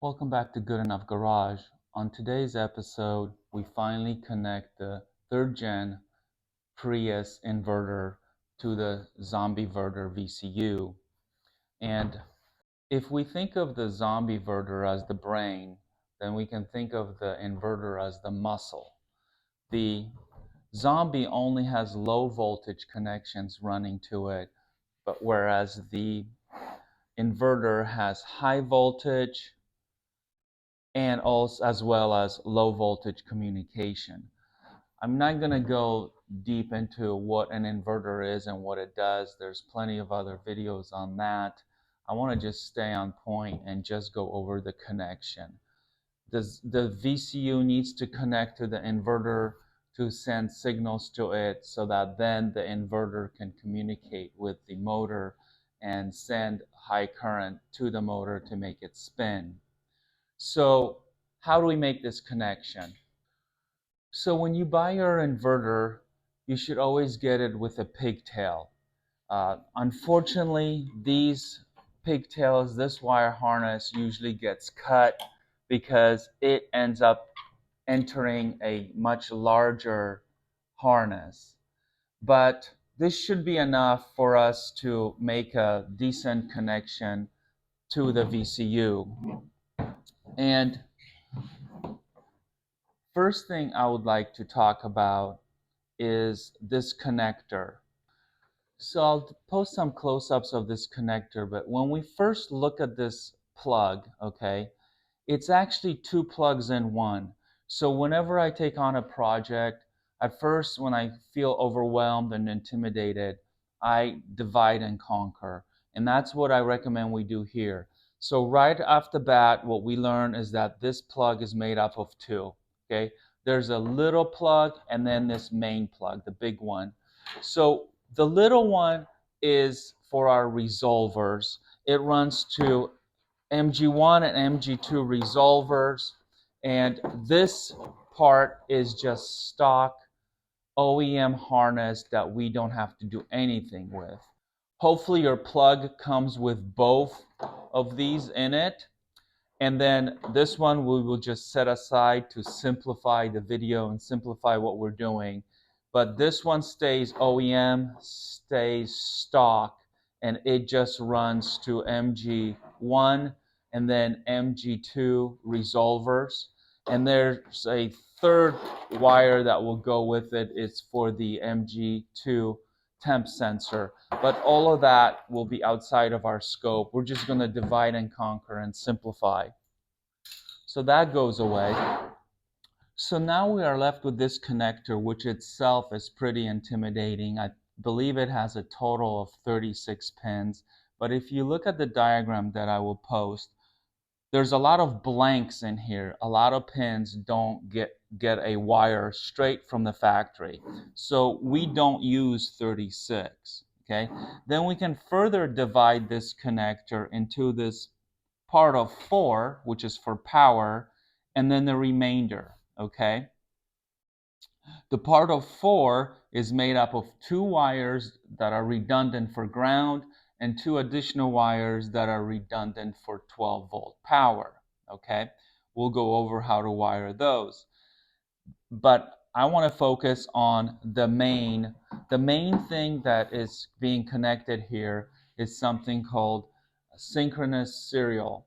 Welcome back to Good Enough Garage. On today's episode, we finally connect the third gen Prius inverter to the ZombieVerter VCU. And if we think of the ZombieVerter as the brain, then we can think of the inverter as the muscle. The Zombie only has low voltage connections running to it, but whereas the inverter has high voltage and also as well as low voltage communication. I'm not going to go deep into what an inverter is and what it does. There's plenty of other videos on that. I want to just stay on point and just go over the connection. The VCU needs to connect to the inverter to send signals to it so that then the inverter can communicate with the motor and send high current to the motor to make it spin. So how do we make this connection? So when you buy your inverter, you should always get it with a pigtail. Unfortunately, these pigtails, this wire harness usually gets cut because it ends up entering a much larger harness. But this should be enough for us to make a decent connection to the VCU. And first thing I would like to talk about is this connector. So I'll post some close-ups of this connector, but when we first look at this plug, okay, it's actually two plugs in one. So whenever I take on a project, at first when I feel overwhelmed and intimidated, I divide and conquer. And that's what I recommend we do here. So right off the bat, what we learn is that this plug is made up of two, okay? There's a little plug and then this main plug, the big one. So the little one is for our resolvers. It runs to MG1 and MG2 resolvers, and this part is just stock OEM harness that we don't have to do anything with. Hopefully your plug comes with both of these in it, and then this one we will just set aside to simplify the video and simplify what we're doing. But this one stays OEM, stays stock, and it just runs to MG1 and then MG2 resolvers. And there's a third wire that will go with it. It's for the MG2 temp sensor. But all of that will be outside of our scope. We're just going to divide and conquer and simplify. So that goes away. So now we are left with this connector, which itself is pretty intimidating. I believe it has a total of 36 pins. But if you look at the diagram that I will post, there's a lot of blanks in here. A lot of pins don't get a wire straight from the factory. So we don't use 36. Okay. Then we can further divide this connector into this part of 4, which is for power, and then the remainder. Okay. The part of 4 is made up of 2 wires that are redundant for ground and 2 additional wires that are redundant for 12-volt power. Okay, we'll go over how to wire those. But I want to focus on the main. The main thing that is being connected here is something called synchronous serial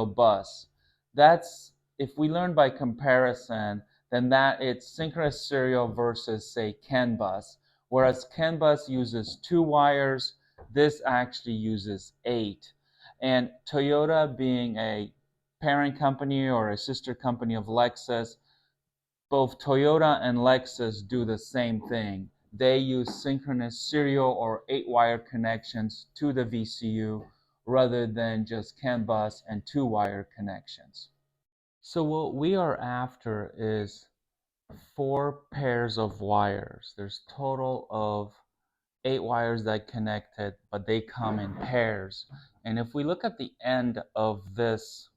bus. That's, if we learn by comparison, then that it's synchronous serial versus, say, CAN bus. Whereas CAN bus uses 2 wires, this actually uses 8. And Toyota, being a parent company or a sister company of Lexus, both Toyota and Lexus do the same thing. They use synchronous serial or 8-wire connections to the VCU rather than just CAN bus and 2-wire connections. So what we are after is 4 pairs of wires. There's total of 8 wires that connected, but they come in pairs. And if we look at the end of this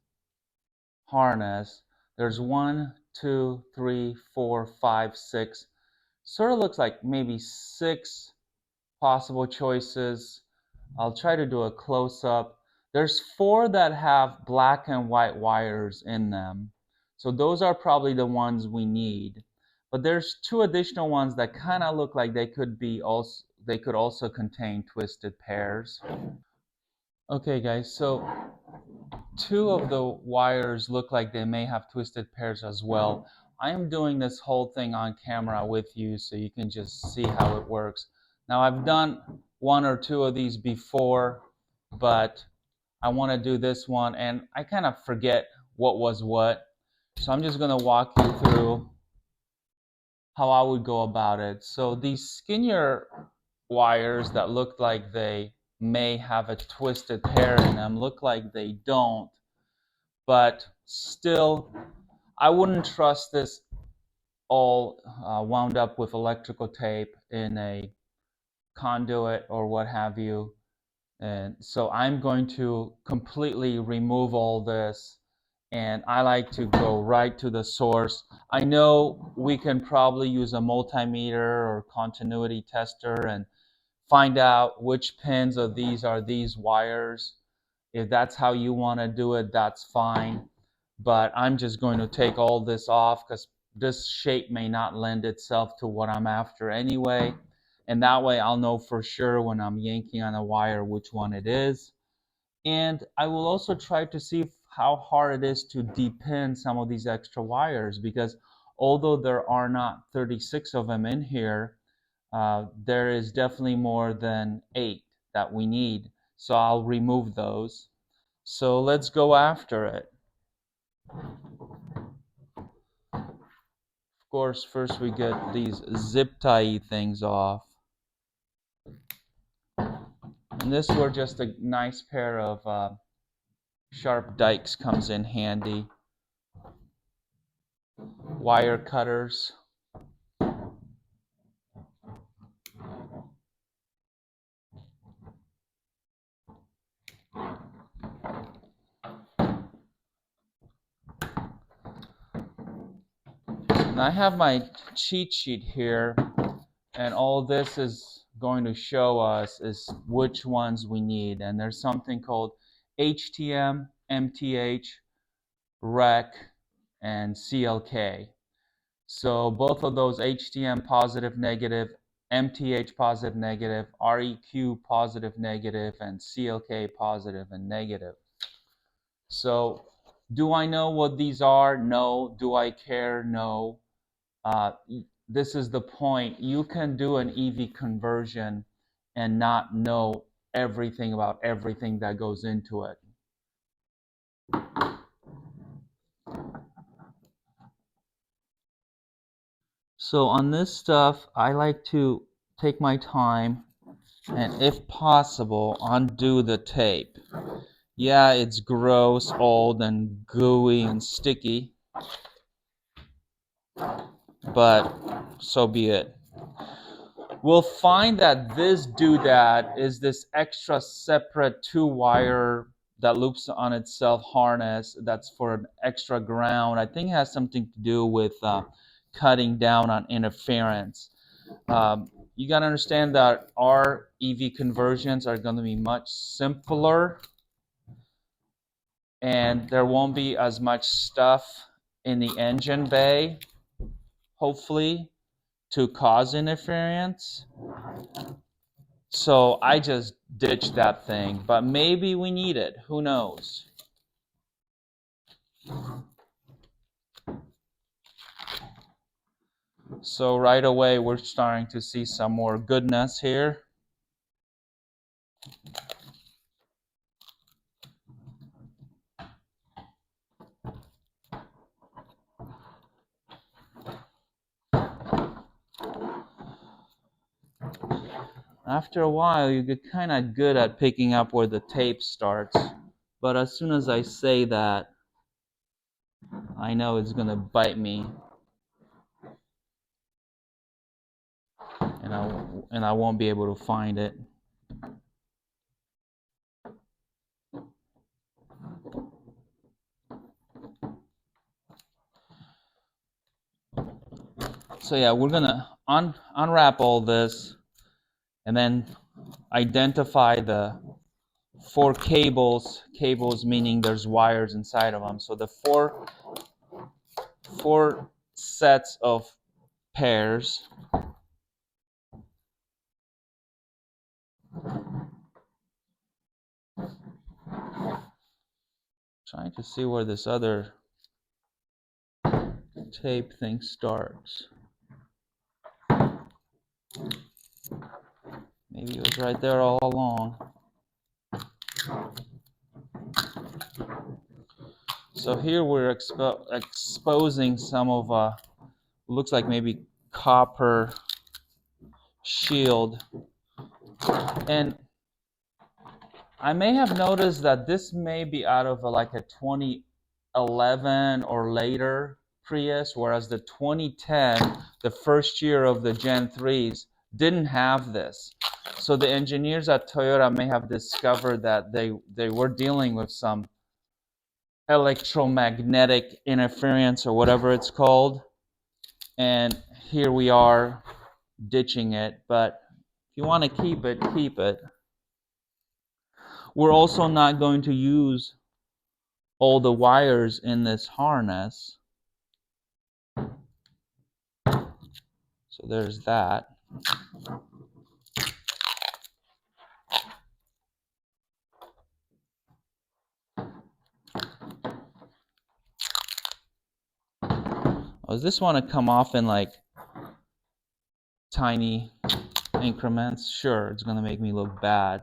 harness, there's 1, 2, 3, 4, 5, 6. Sort of looks like maybe 6 possible choices. I'll try to do a close-up. There's 4 that have black and white wires in them. So those are probably the ones we need. But there's 2 additional ones that kind of look like they could also contain twisted pairs. Okay guys, so 2 of the wires look like they may have twisted pairs as well. I am doing this whole thing on camera with you so you can just see how it works. Now I've done 1 or 2 of these before, but I want to do this one and I kind of forget what was what. So I'm just going to walk you through how I would go about it. So these skinnier wires that look like they may have a twisted pair in them look like they don't, but still I wouldn't trust this all wound up with electrical tape in a conduit or what have you. And so I'm going to completely remove all this, and I like to go right to the source. I know we can probably use a multimeter or continuity tester and find out which pins of these are these wires. If that's how you want to do it, that's fine. But I'm just going to take all this off because this shape may not lend itself to what I'm after anyway. And that way I'll know for sure when I'm yanking on a wire which one it is. And I will also try to see how hard it is to depin some of these extra wires, because although there are not 36 of them in here, there is definitely more than 8 that we need. So I'll remove those. So let's go after it. Of course, first we get these zip tie things off. And this is where just a nice pair of sharp dikes comes in handy. Wire cutters. And I have my cheat sheet here, and all this is going to show us is which ones we need. And there's something called HTM, MTH, REC, and CLK. So both of those, HTM positive, negative, MTH positive, negative, REQ positive, negative, and CLK positive and negative. So do I know what these are? No. Do I care? No. This is the point. You can do an EV conversion and not know everything about everything that goes into it. So on this stuff, I like to take my time and, if possible, undo the tape. Yeah, it's gross, old, and gooey and sticky, but so be it. We'll find that this doodad is this extra separate 2-wire that loops on itself harness that's for an extra ground. I think it has something to do with cutting down on interference. You got to understand that our EV conversions are going to be much simpler, and there won't be as much stuff in the engine bay, hopefully, to cause interference. So I just ditched that thing, but maybe we need it. Who knows? So right away, we're starting to see some more goodness here. After a while, you get kind of good at picking up where the tape starts. But as soon as I say that, I know it's going to bite me. And I won't be able to find it. So yeah, we're going to unwrap all this and then identify the 4 cables, meaning there's wires inside of them. So the four sets of pairs. Trying to see where this other tape thing starts. Maybe it was right there all along. So here we're exposing some of looks like maybe copper shield. And I may have noticed that this may be out of like a 2011 or later Prius, whereas the 2010, the first year of the Gen 3s, didn't have this. So the engineers at Toyota may have discovered that they were dealing with some electromagnetic interference or whatever it's called. And here we are ditching it. But if you want to keep it, keep it. We're also not going to use all the wires in this harness. So there's that. Oh, does this want to come off in like tiny increments? Sure, it's going to make me look bad.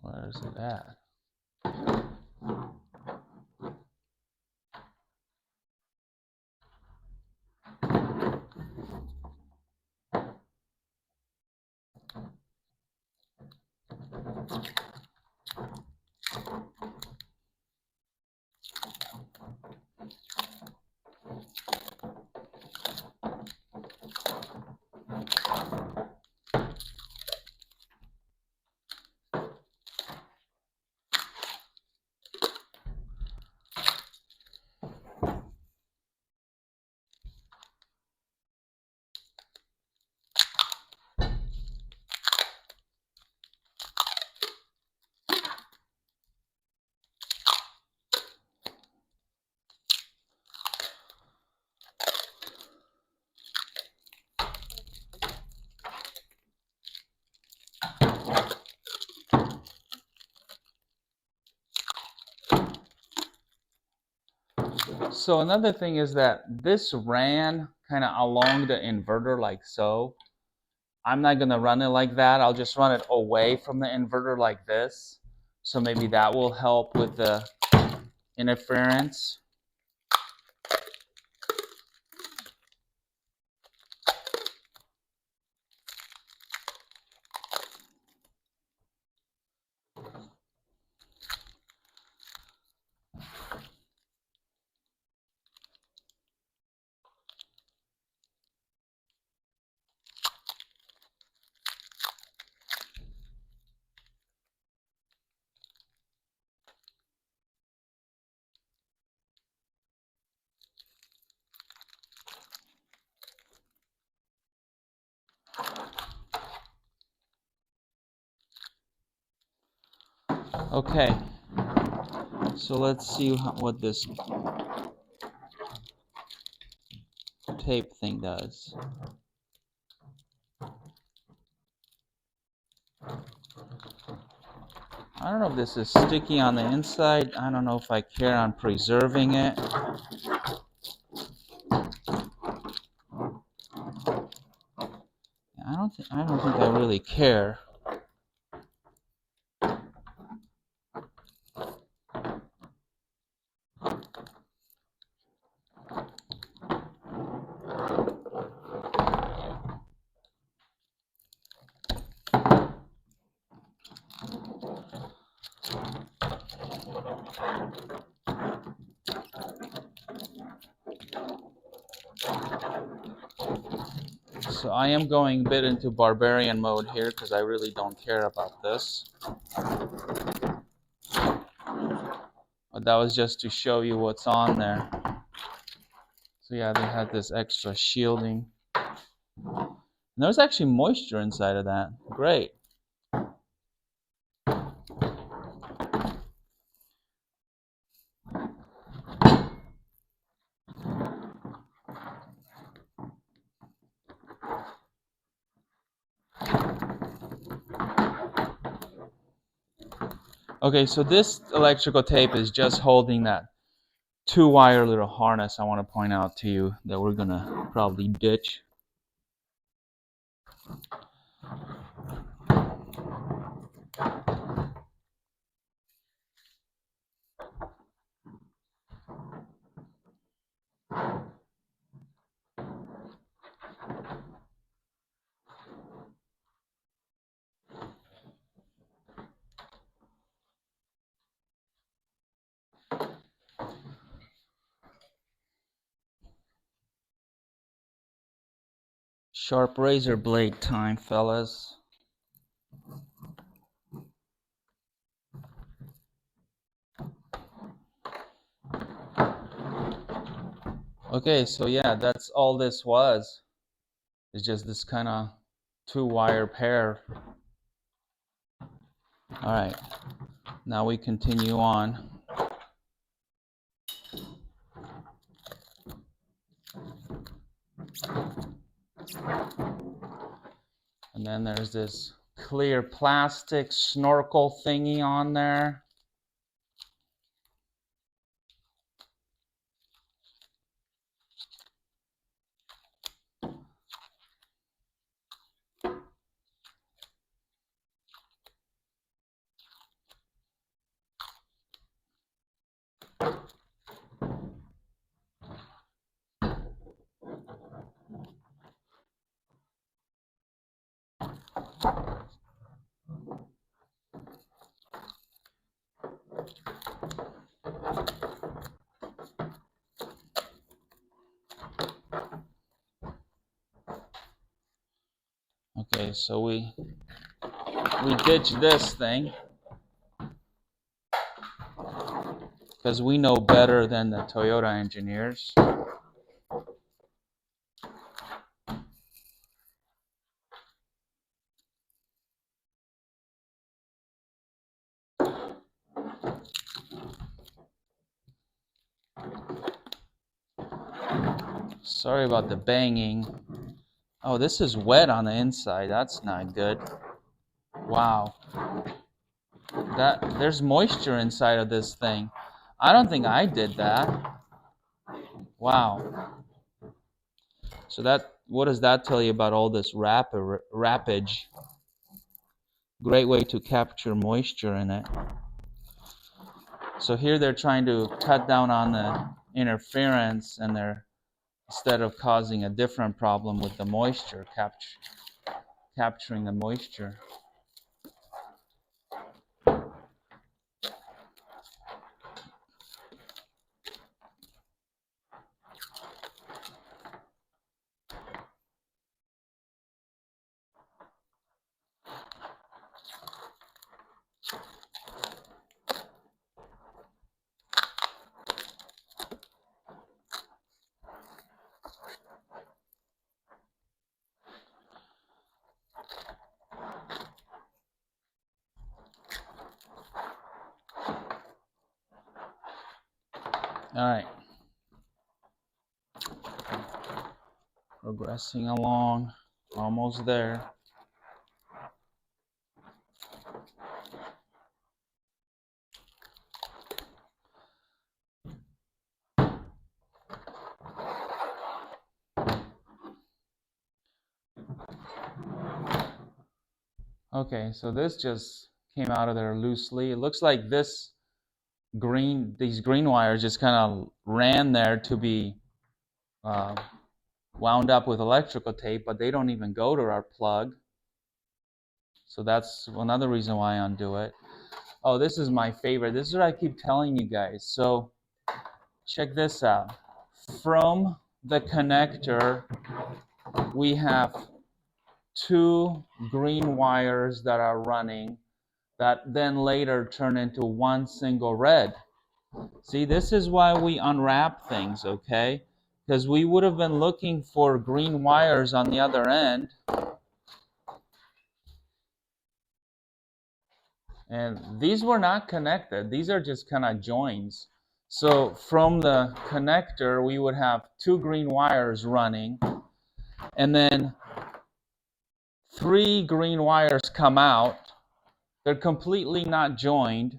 Where is it at? So another thing is that this ran kind of along the inverter like so. I'm not going to run it like that. I'll just run it away from the inverter like this. So maybe that will help with the interference. Okay, so let's see what this tape thing does. I don't know if this is sticky on the inside. I don't know if I care on preserving it. I don't think I really care. so I am going a bit into barbarian mode here because I really don't care about this. But that was just to show you what's on there. So yeah, they had this extra shielding. And there's actually moisture inside of that. Great. Okay, so this electrical tape is just holding that 2-wire little harness I want to point out to you that we're going to probably ditch. Sharp razor blade time, fellas. Okay, so yeah, that's all this was. It's just this kind of 2-wire pair. All right, now we continue on. And then there's this clear plastic snorkel thingy on there. Okay, so we ditch this thing because we know better than the Toyota engineers. Sorry about the banging. Oh, this is wet on the inside. That's not good. Wow. There's moisture inside of this thing. I don't think I did that. Wow. So what does that tell you about all this wrappage? Great way to capture moisture in it. So here they're trying to cut down on the interference, and instead of causing a different problem with the moisture, capturing the moisture. All right. Progressing along, almost there. Okay, so this just came out of there loosely. It looks like these green wires just kind of ran there to be wound up with electrical tape, but they don't even go to our plug. So that's another reason why I undo it. Oh, this is my favorite. This is what I keep telling you guys. So check this out. From the connector we have two green wires that are running that then later turn into one single red. See, this is why we unwrap things, okay? Because we would have been looking for green wires on the other end, and these were not connected. These are just kind of joins. So from the connector, we would have two green wires running, and then three green wires come out. They're completely not joined.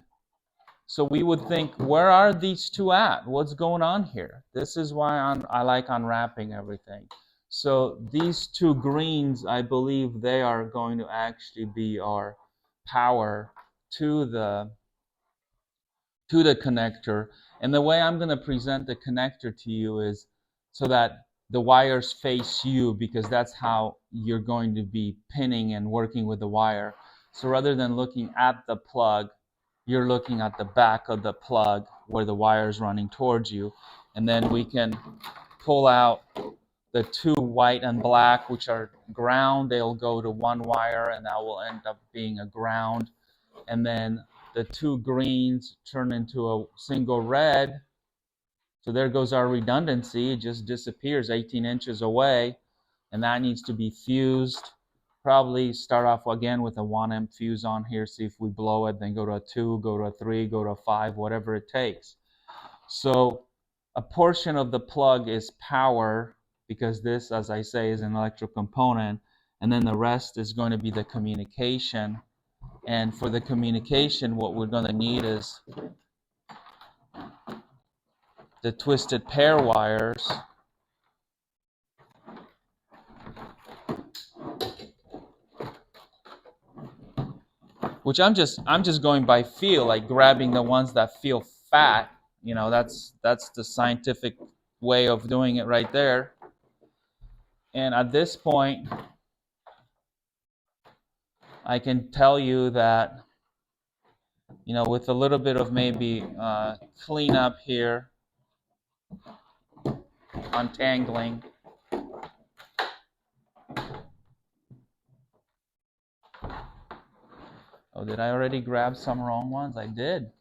So we would think, where are these two at? What's going on here? This is why I like unwrapping everything. So these two greens, I believe they are going to actually be our power to the connector. And the way I'm going to present the connector to you is so that the wires face you, because that's how you're going to be pinning and working with the wire. So rather than looking at the plug, you're looking at the back of the plug where the wire is running towards you. And then we can pull out the two white and black, which are ground. They'll go to one wire, and that will end up being a ground. And then the two greens turn into a single red. So there goes our redundancy. It just disappears 18 inches away, and that needs to be fused. Probably start off again with a 1 amp fuse on here, see if we blow it, then go to a 2, go to a 3, go to a 5, whatever it takes. So a portion of the plug is power, because this, as I say, is an electrical component, and then the rest is going to be the communication. And for the communication, what we're going to need is the twisted pair wires. Which I'm just going by feel, like grabbing the ones that feel fat. You know, that's the scientific way of doing it right there. And at this point, I can tell you that, you know, with a little bit of maybe cleanup here, untangling. Oh, did I already grab some wrong ones? I did.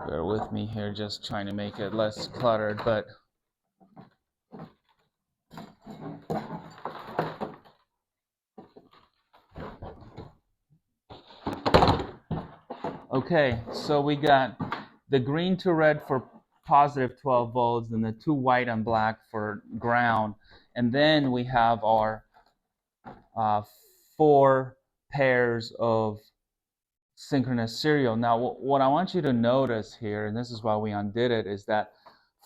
Bear with me here, just trying to make it less cluttered, but okay, so we got the green to red for positive 12 volts and the two white and black for ground. And then we have our 4 pairs of synchronous serial. Now, what I want you to notice here, and this is why we undid it, is that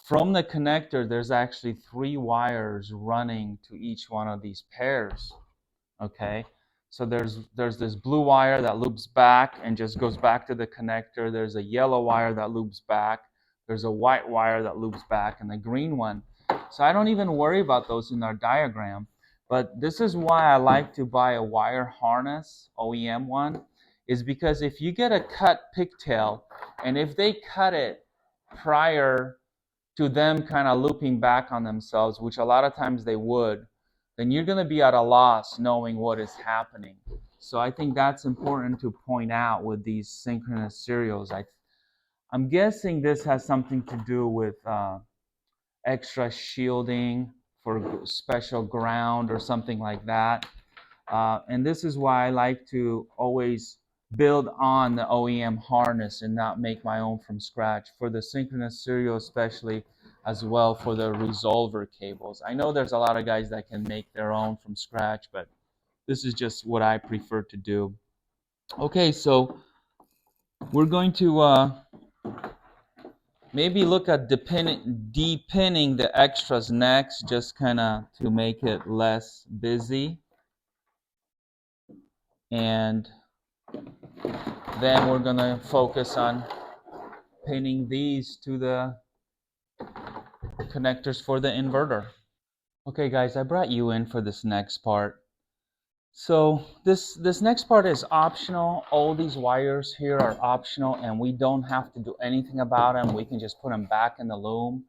from the connector, there's actually 3 wires running to each one of these pairs. Okay, so there's this blue wire that loops back and just goes back to the connector. There's a yellow wire that loops back. There's a white wire that loops back, and the green one. So I don't even worry about those in our diagram. But this is why I like to buy a wire harness, OEM one, is because if you get a cut pigtail, and if they cut it prior to them kind of looping back on themselves, which a lot of times they would, then you're going to be at a loss knowing what is happening. So I think that's important to point out with these synchronous serials. I'm guessing this has something to do with extra shielding for special ground or something like that. And this is why I like to always build on the OEM harness and not make my own from scratch for the synchronous serial, especially, as well for the resolver cables. I know there's a lot of guys that can make their own from scratch, but this is just what I prefer to do. Okay, so we're going to maybe look at depinning the extras next, just kind of to make it less busy. And Then we're gonna focus on pinning these to the connectors for the inverter. Okay guys, I brought you in for this next part. So this next part is optional. All these wires here are optional and we don't have to do anything about them. We can just put them back in the loom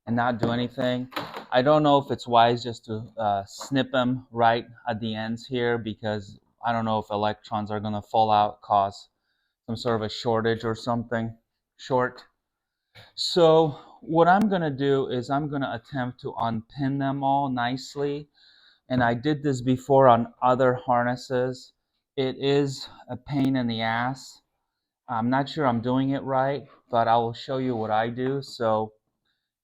and not do anything. I don't know if it's wise just to snip them right at the ends here, because I don't know if electrons are gonna fall out, cause some sort of a shortage or something, short. So what I'm gonna do is I'm gonna attempt to unpin them all nicely. And I did this before on other harnesses. It is a pain in the ass. I'm not sure I'm doing it right, but I will show you what I do. So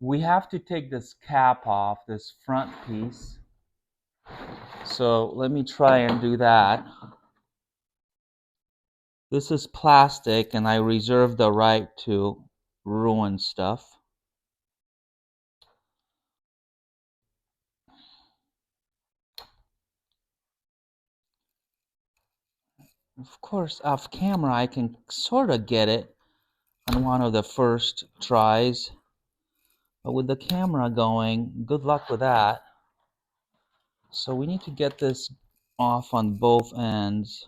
we have to take this cap off, this front piece. So let me try and do that. This is plastic and I reserve the right to ruin stuff. Of course, off camera I can sort of get it on one of the first tries. But with the camera going, good luck with that. So we need to get this off on both ends.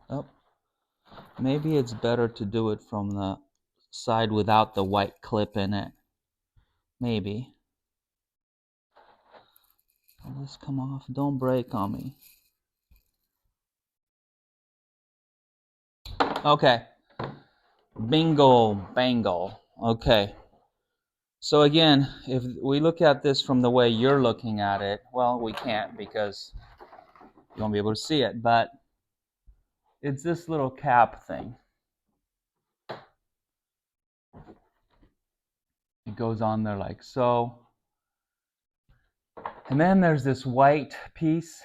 Oh, maybe it's better to do it from the side without the white clip in it. Maybe. Will this come off? Don't break on me. Okay. Bingo, bango. Okay. So again, if we look at this from the way you're looking at it, well, we can't because you won't be able to see it, but it's this little cap thing. It goes on there like so. And then there's this white piece.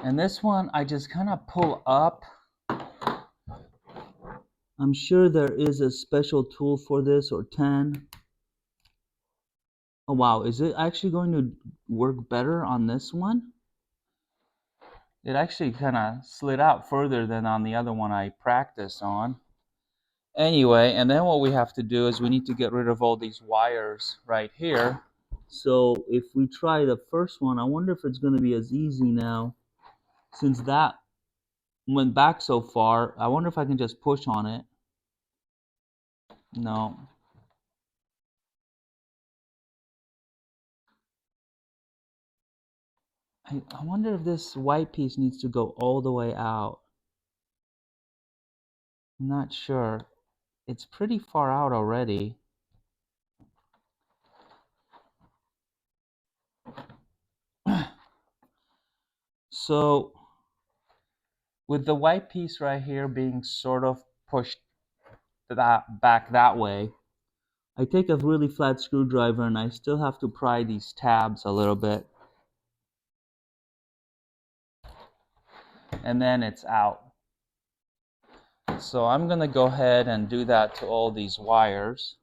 And this one I just kind of pull up. I'm sure there is a special tool for this, or 10. Oh wow, is it actually going to work better on this one? It actually kind of slid out further than on the other one I practiced on. Anyway, and then what we have to do is we need to get rid of all these wires right here. So if we try the first one, I wonder if it's going to be as easy now. Since that went back so far, I wonder if I can just push on it. No. I wonder if this white piece needs to go all the way out. I'm not sure. It's pretty far out already. So with the white piece right here being sort of pushed back that way, I take a really flat screwdriver and I still have to pry these tabs a little bit. And then it's out. So I'm going to go ahead and do that to all these wires.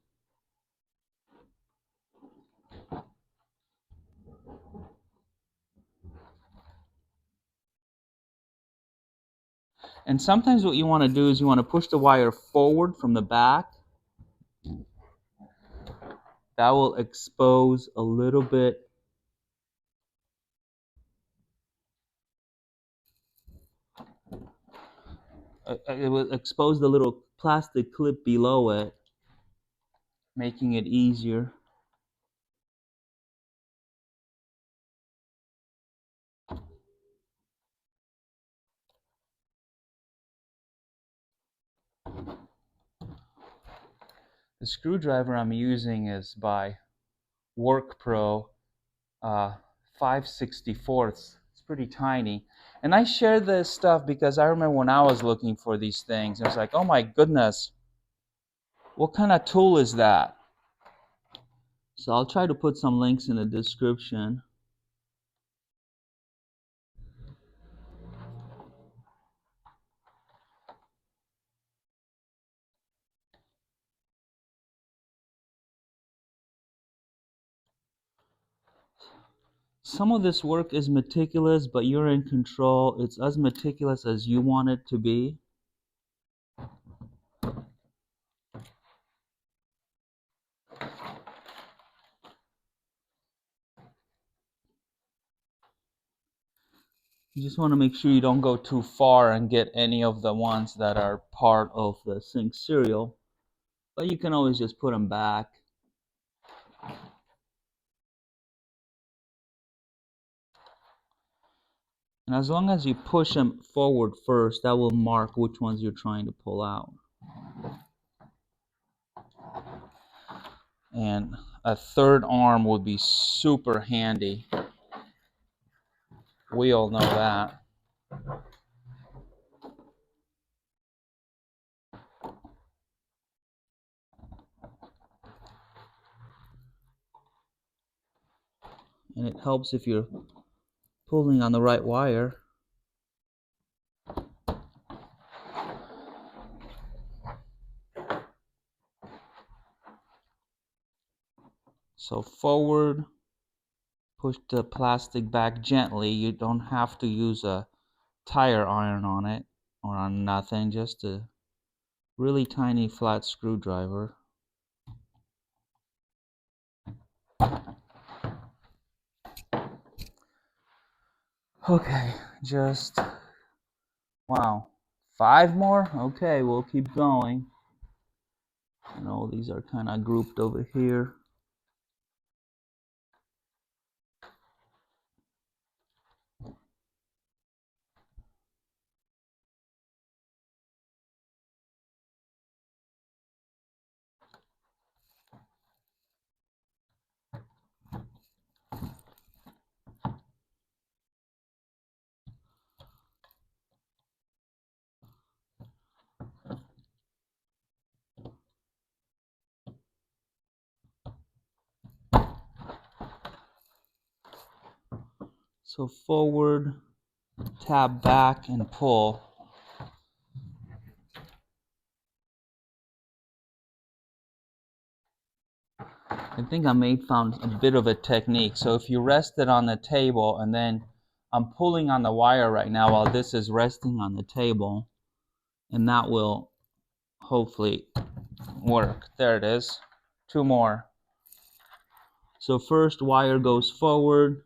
And sometimes what you want to do is you want to push the wire forward from the back. That will expose a little bit. It will expose the little plastic clip below it, making it easier. The screwdriver I'm using is by WorkPro 5/64. It's pretty tiny. And I share this stuff because I remember when I was looking for these things, I was like, oh my goodness, what kind of tool is that? So I'll try to put some links in the description. Some of this work is meticulous, but you're in control. It's as meticulous as you want it to be. You just want to make sure you don't go too far and get any of the ones that are part of the sync serial. But you can always just put them back. And as long as you push them forward first, that will mark which ones you're trying to pull out. And a third arm would be super handy. We all know that. And it helps if you're pulling on the right wire. So forward, push the plastic back gently. You don't have to use a tire iron on it or on nothing, just a really tiny flat screwdriver. Okay, just, wow, 5 more? Okay, we'll keep going. And all these are kind of grouped over here. So forward, tab back, and pull. I think I found a bit of a technique. So if you rest it on the table, and then I'm pulling on the wire right now while this is resting on the table, and that will hopefully work. There it is. 2 more. So first wire goes forward.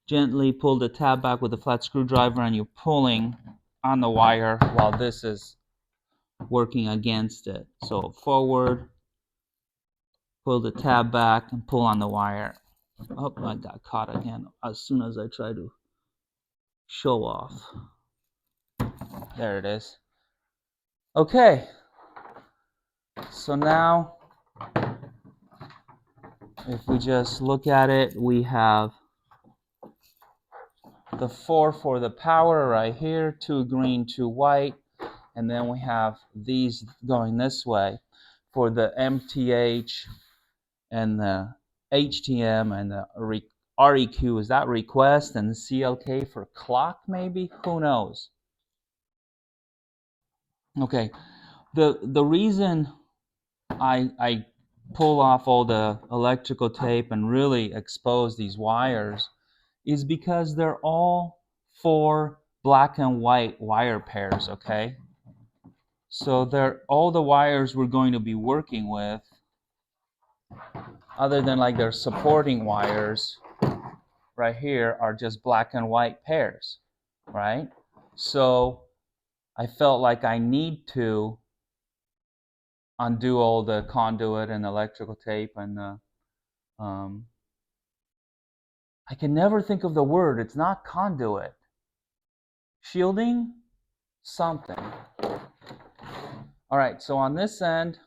Gently pull the tab back with a flat screwdriver, and you're pulling on the wire while this is working against it. So forward, pull the tab back, and pull on the wire. Oh, I got caught again as soon as I try to show off. There it is. Okay, so now if we just look at it, we have the 4 for the power right here, 2 green, 2 white, and then we have these going this way for the MTH and the HTM and the REQ. Is that request? And the CLK for clock, maybe? Who knows? Okay, the reason I pull off all the electrical tape and really expose these wires is because they're all 4 black and white wire pairs, okay? So they're all the wires we're going to be working with, other than like their supporting wires right here, are just black and white pairs, right? So I felt like I need to undo all the conduit and electrical tape and I can never think of the word. It's not conduit. Shielding? Something. All right, so on this end,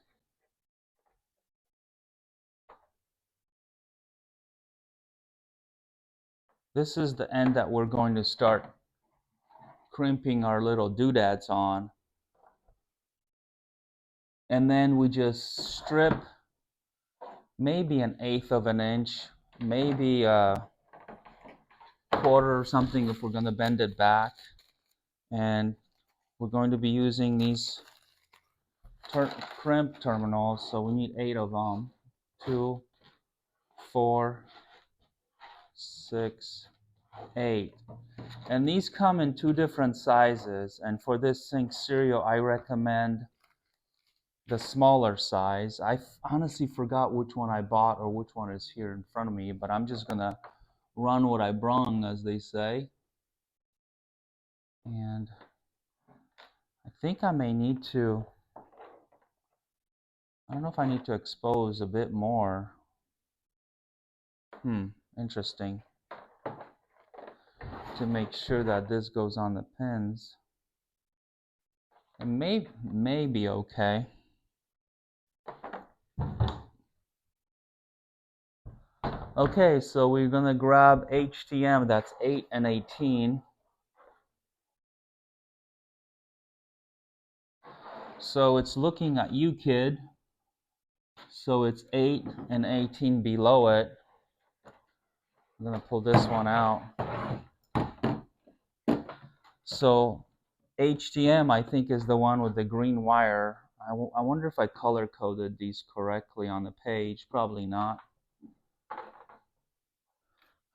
this is the end that we're going to start crimping our little doodads on. And then we just strip maybe 1/8 of an inch, maybe a quarter or something if we're going to bend it back. And we're going to be using these crimp terminals, so we need 8 of them. 2, 4, 6, 8. And these come in 2 different sizes, and for this sync serial I recommend the smaller size. I honestly forgot which one I bought or which one is here in front of me, but I'm just gonna run what I brung, as they say. And I think I may need to, I don't know if I need to expose a bit more. Interesting. To make sure that this goes on the pins. It may be okay. Okay, so we're gonna grab HTM, that's 8 and 18. So it's looking at you, kid. So it's 8 and 18 below it. I'm gonna pull this one out. So HTM, I think, is the one with the green wire. I wonder if I color coded these correctly on the page. Probably not.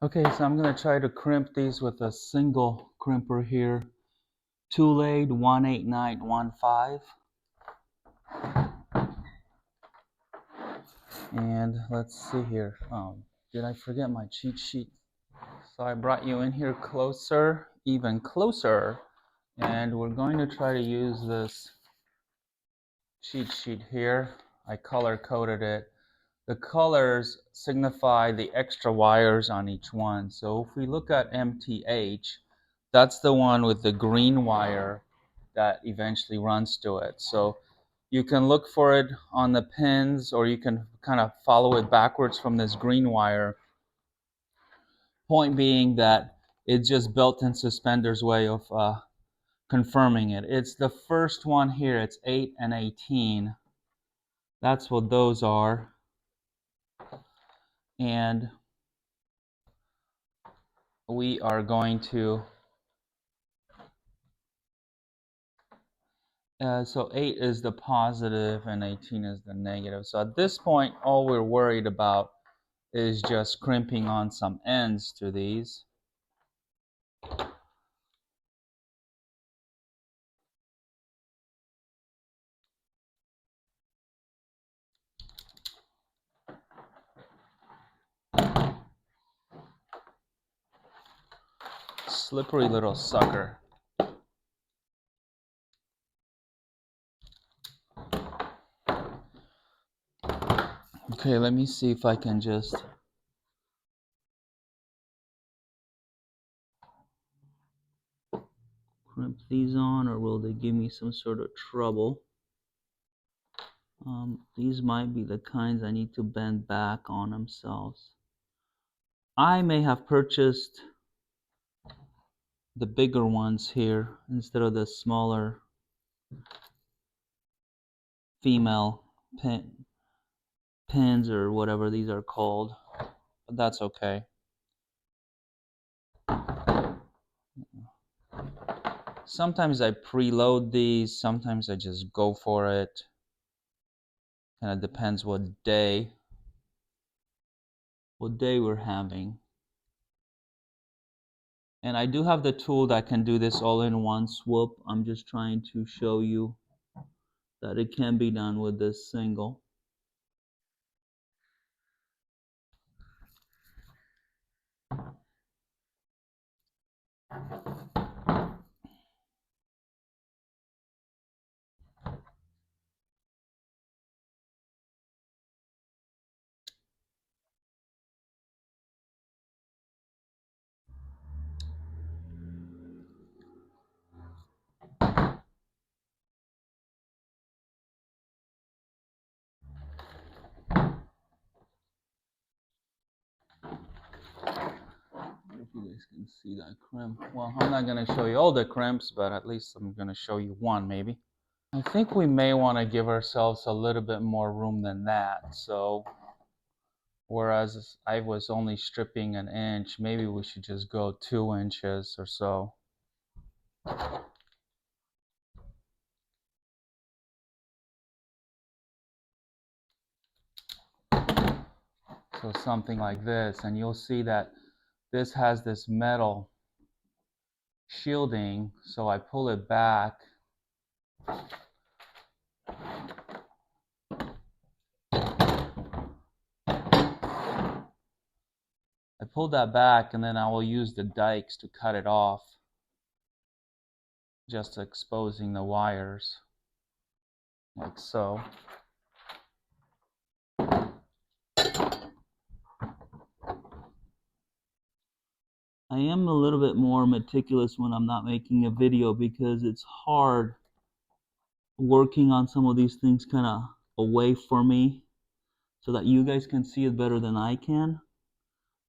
Okay, so I'm gonna try to crimp these with a single crimper here. Toolade 18915. And let's see here. Oh, did I forget my cheat sheet? So I brought you in here closer, even closer. And we're going to try to use this cheat sheet here. I color coded it. The colors signify the extra wires on each one. So if we look at MTH, that's the one with the green wire that eventually runs to it. So you can look for it on the pins, or you can kind of follow it backwards from this green wire. Point being that it's just built-in suspenders way of confirming it. It's the first one here. It's 8 and 18. That's what those are. And we are going to so 8 is the positive and 18 is the negative. So at this point, all we're worried about is just crimping on some ends to these. Slippery little sucker. Okay, let me see if I can just crimp these on, or will they give me some sort of trouble? These might be the kinds I need to bend back on themselves. I may have purchased the bigger ones here instead of the smaller female pins or whatever these are called, but that's okay. Sometimes I preload these, sometimes I just go for it. Kind of depends what day we're having. And I do have the tool that can do this all in one swoop. I'm just trying to show you that it can be done with this single. If you guys can see that crimp. Well, I'm not going to show you all the crimps, but at least I'm going to show you one maybe. I think we may want to give ourselves a little bit more room than that. So whereas I was only stripping an inch, maybe we should just go 2 inches or so. So something like this, and you'll see that this has this metal shielding, so I pull it back. I pulled that back, and then I will use the dikes to cut it off, just exposing the wires, like so. I am a little bit more meticulous when I'm not making a video because it's hard working on some of these things kind of away from me so that you guys can see it better than I can.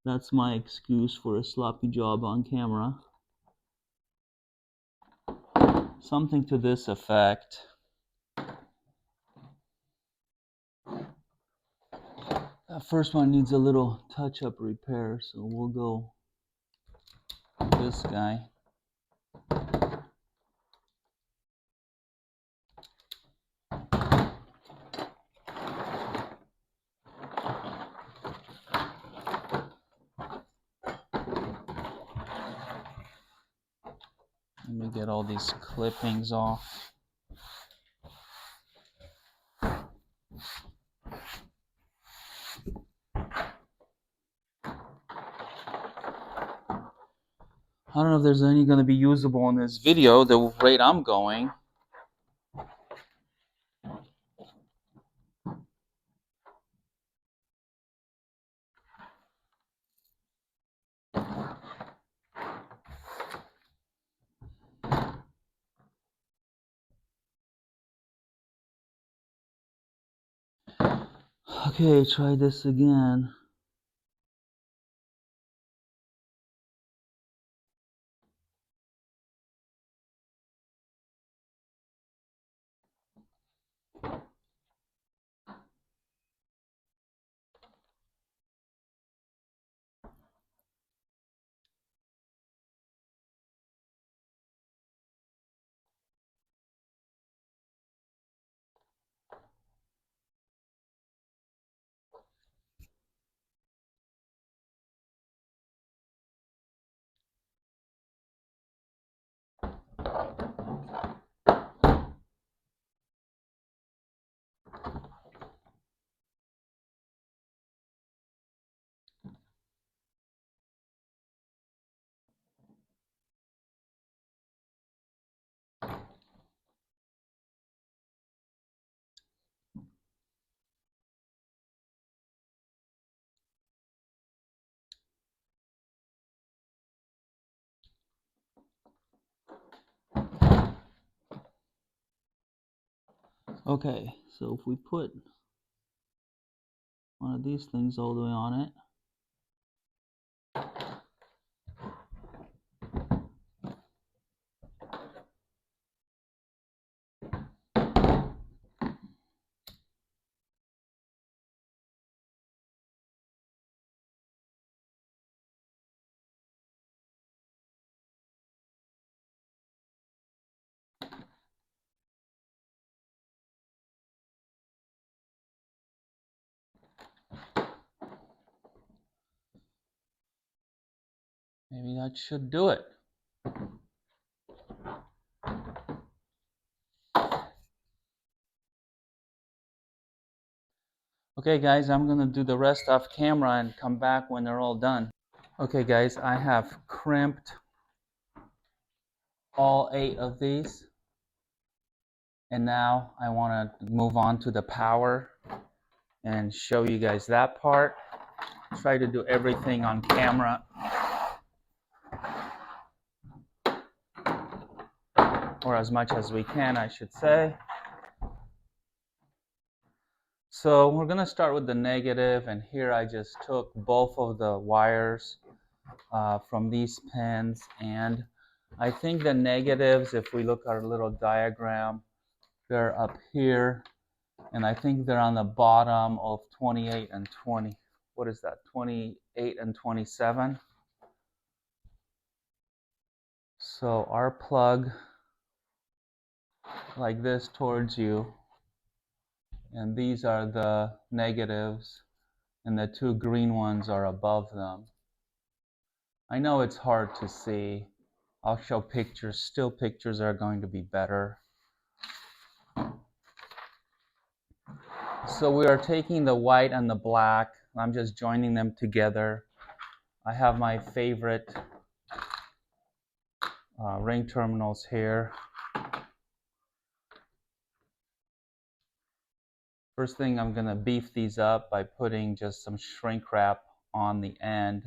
That's my excuse for a sloppy job on camera. Something to this effect. That first one needs a little touch-up repair, so we'll go this guy. Let me get all these clippings off. I don't know if there's any going to be usable in this video, the rate I'm going. Okay, try this again. Okay, so if we put one of these things all the way on it, maybe that should do it. Okay guys, I'm gonna do the rest off camera and come back when they're all done. Okay guys, I have crimped all 8 of these, and now I want to move on to the power and show you guys that part. Try to do everything on camera, or as much as we can, I should say. So we're going to start with the negative, and here I just took both of the wires from these pins, and I think the negatives, if we look at our little diagram, they're up here, and I think they're on the bottom of 28 and 20. What is that? 28 and 27. So our plug like this towards you, and these are the negatives, and the 2 green ones are above them. I know it's hard to see. I'll show pictures. Still pictures are going to be better. So we are taking the white and the black. I'm just joining them together. I have my favorite ring terminals here. First thing, I'm going to beef these up by putting just some shrink wrap on the end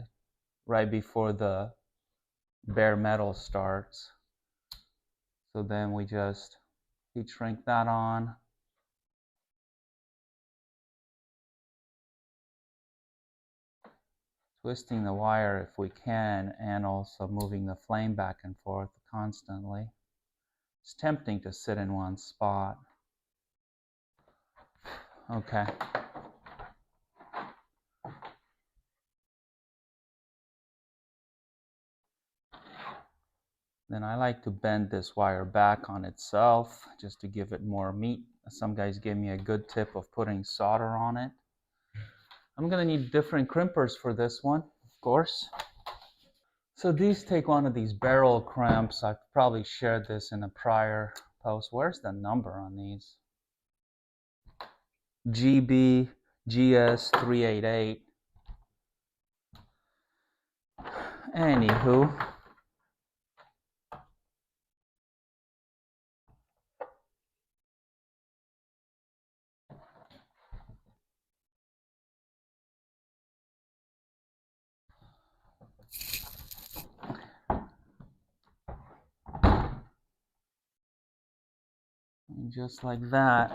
right before the bare metal starts. So then we just heat shrink that on. Twisting the wire if we can, and also moving the flame back and forth constantly. It's tempting to sit in one spot. Okay. Then I like to bend this wire back on itself just to give it more meat. Some guys gave me a good tip of putting solder on it. I'm going to need different crimpers for this one, of course. So these take one of these barrel crimps. I've probably shared this in a prior post. Where's the number on these? GB GS388. Anywho, just like that.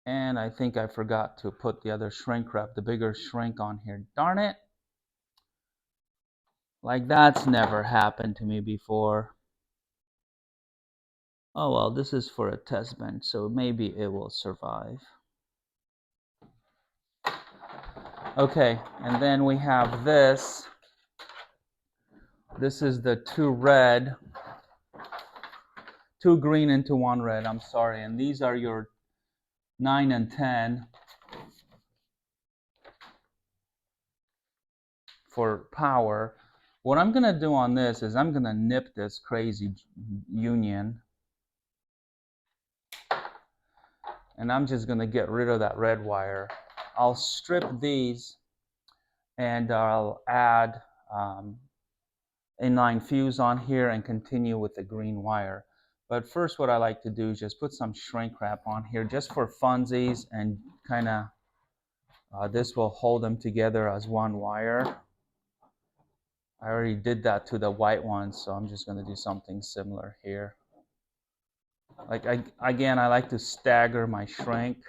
And I think I forgot to put the other shrink wrap, the bigger shrink on here. Darn it. Like that's never happened to me before. Oh well, this is for a test bench, so maybe it will survive. Okay, and then we have this. This is the two green into one red, I'm sorry. And these are your 9 and 10 for power. What I'm going to do on this is I'm going to nip this crazy union. And I'm just going to get rid of that red wire. I'll strip these and I'll add inline fuse on here and continue with the green wire. But first what I like to do is just put some shrink wrap on here just for funsies, and kind of this will hold them together as one wire. I already did that to the white one, so I'm just going to do something similar here. Like again, I like to stagger my shrink.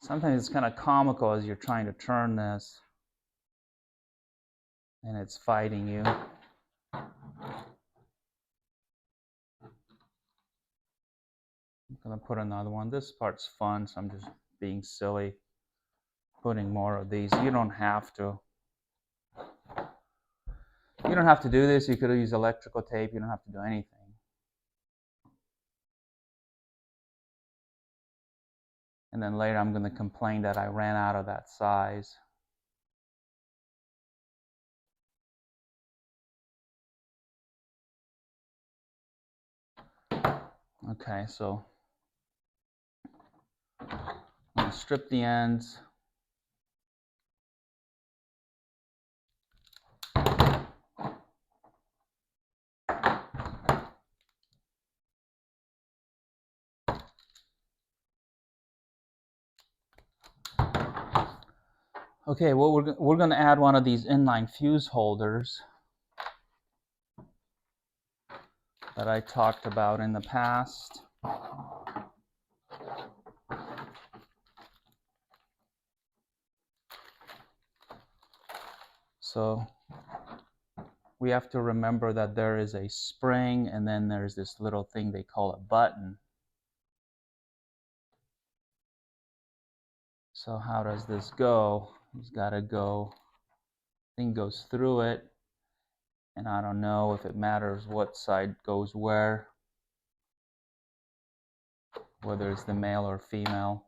Sometimes it's kind of comical as you're trying to turn this and it's fighting you. I'm going to put another one. This part's fun, so I'm just being silly putting more of these. You don't have to. You don't have to do this. You could use electrical tape. You don't have to do anything. And then later I'm going to complain that I ran out of that size. Okay, so I'm going to strip the ends. Okay, well, we're going to add one of these inline fuse holders that I talked about in the past. So we have to remember that there is a spring, and then there's this little thing they call a button. So how does this go? It's got to go, thing goes through it, and I don't know if it matters what side goes where, whether it's the male or female.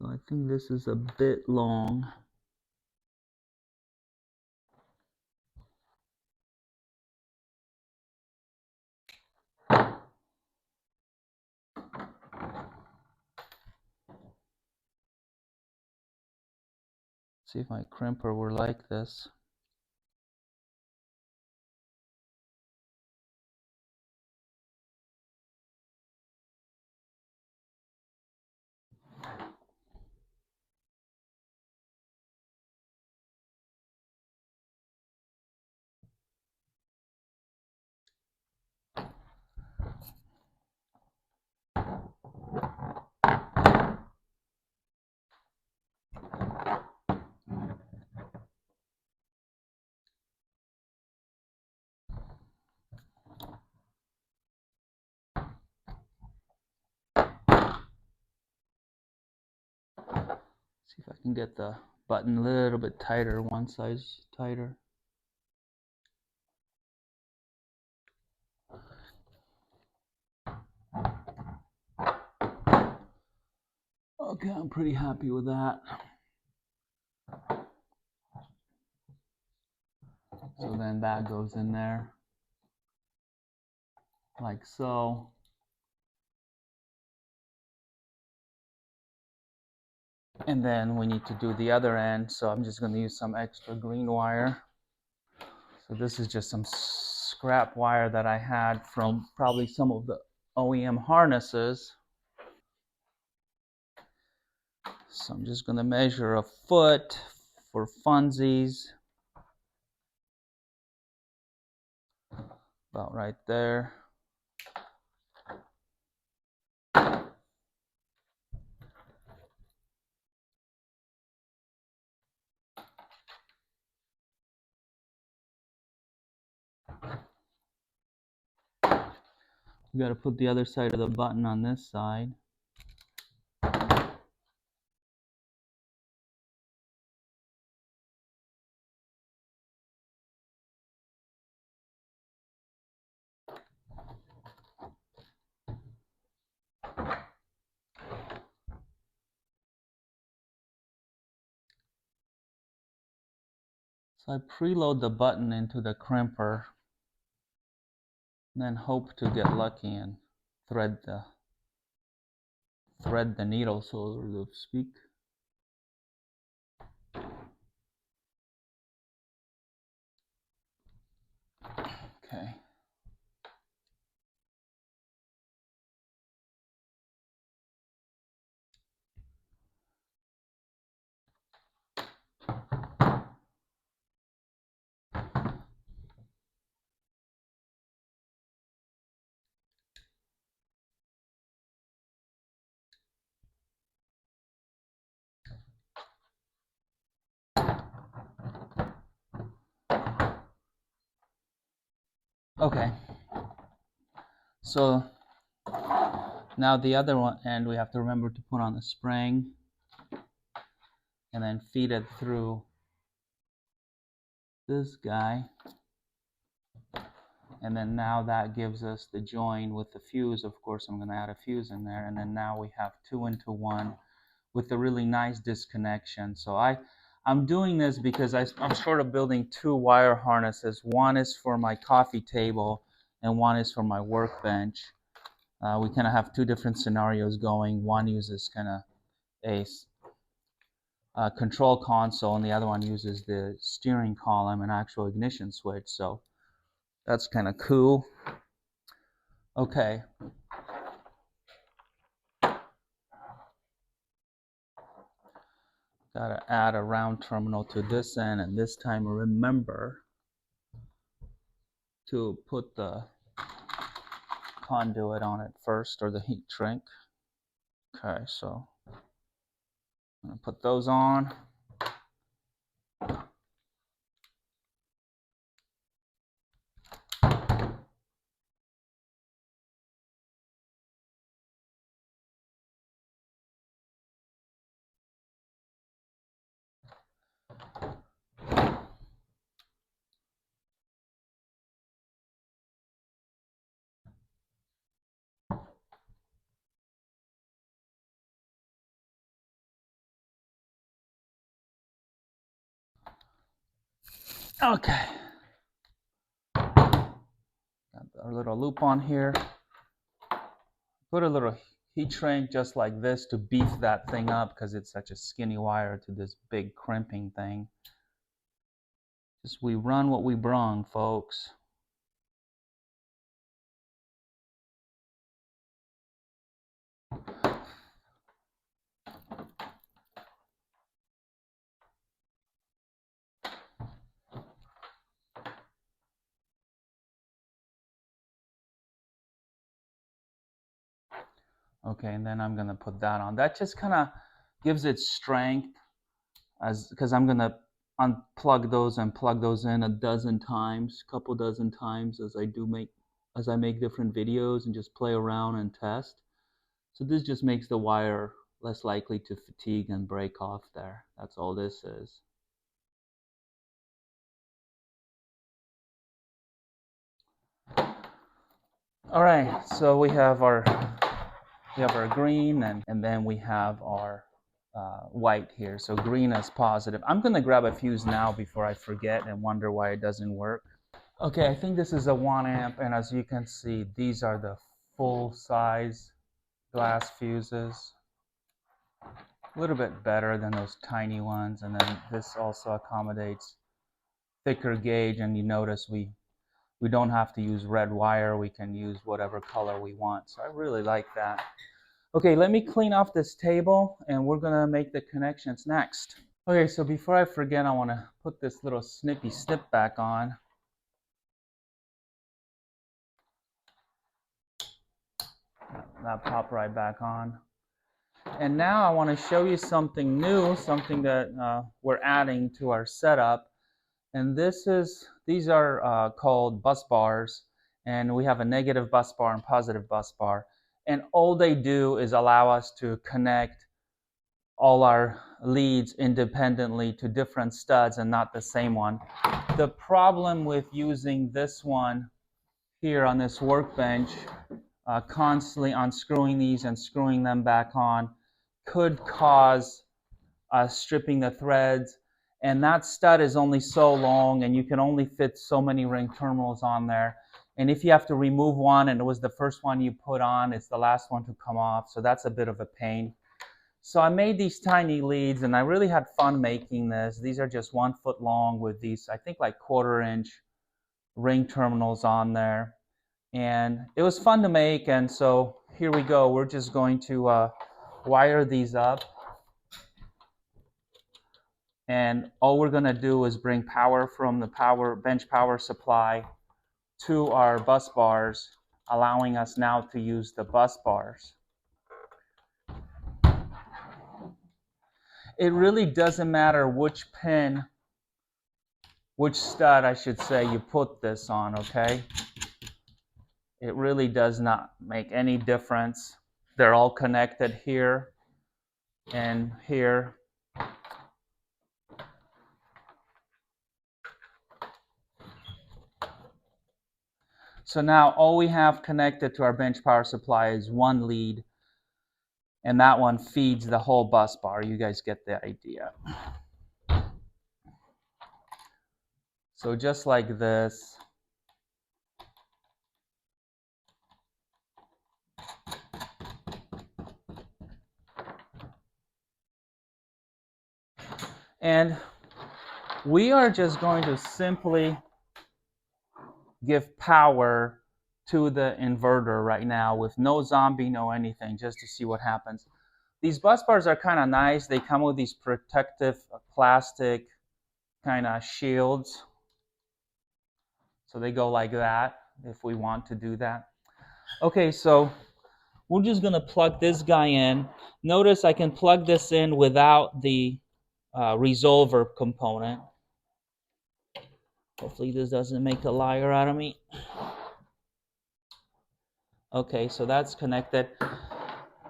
So I think this is a bit long. See if my crimper were like this. See if I can get the button a little bit tighter, one size tighter. Okay, I'm pretty happy with that. So then that goes in there, like so. And then we need to do the other end, so I'm just going to use some extra green wire. So this is just some scrap wire that I had from probably some of the OEM harnesses. So I'm just going to measure a foot for funsies. About right there. We got to put the other side of the button on this side. So I preload the button into the crimper, and then hope to get lucky and thread the needle, so to speak. Okay. Okay. So now the other one end we have to remember to put on the spring and then feed it through this guy. And then now that gives us the join with the fuse. Of course, I'm going to add a fuse in there. And then now we have 2-into-1 with a really nice disconnection. So I'm doing this because I'm sort of building two wire harnesses. One is for my coffee table and one is for my workbench. We kind of have two different scenarios going. One uses kind of a control console and the other one uses the steering column and actual ignition switch. So that's kind of cool. Okay. Gotta add a round terminal to this end, and this time remember to put the conduit on it first, or the heat shrink. Okay, so I'm gonna put those on. Okay. Got our little loop on here. Put a little heat shrink just like this to beef that thing up because it's such a skinny wire to this big crimping thing. Just we run what we brung, folks. Okay, and then I'm gonna put that on. That just kind of gives it strength, as because I'm gonna unplug those and plug those in a dozen times, couple dozen times as I make different videos and just play around and test. So this just makes the wire less likely to fatigue and break off there. That's all this is. All right, so we have our green, and then we have our white here. So green is positive. I'm gonna grab a fuse now before I forget and wonder why it doesn't work. Okay, I think this is a 1 amp, and as you can see, these are the full size glass fuses. A little bit better than those tiny ones, and then this also accommodates thicker gauge, and you notice we don't have to use red wire. We can use whatever color we want. So I really like that. Okay, let me clean off this table and we're gonna make the connections next. Okay, so before I forget, I wanna put this little snippy snip back on. That popped right back on. And now I wanna show you something new, something that we're adding to our setup. And these are called bus bars, and we have a negative bus bar and positive bus bar. And all they do is allow us to connect all our leads independently to different studs and not the same one. The problem with using this one here on this workbench, constantly unscrewing these and screwing them back on, could cause stripping the threads. And that stud is only so long, and you can only fit so many ring terminals on there. And if you have to remove one and it was the first one you put on, it's the last one to come off. So that's a bit of a pain. So I made these tiny leads, and I really had fun making this. These are just 1 foot long with these, I think, like 1/4 inch ring terminals on there. And it was fun to make, and so here we go. We're just going to wire these up. And all we're going to do is bring power from the bench power supply to our bus bars, allowing us now to use the bus bars. It really doesn't matter which stud, I should say, you put this on, okay? It really does not make any difference. They're all connected here and here. So now all we have connected to our bench power supply is one lead, and that one feeds the whole bus bar. You guys get the idea. So just like this. And we are just going to simply give power to the inverter right now with no zombie, no anything, just to see what happens. These bus bars are kind of nice. They come with these protective plastic kind of shields. So they go like that if we want to do that. Okay, so we're just going to plug this guy in. Notice I can plug this in without the resolver component. Hopefully this doesn't make a liar out of me. Okay, so that's connected.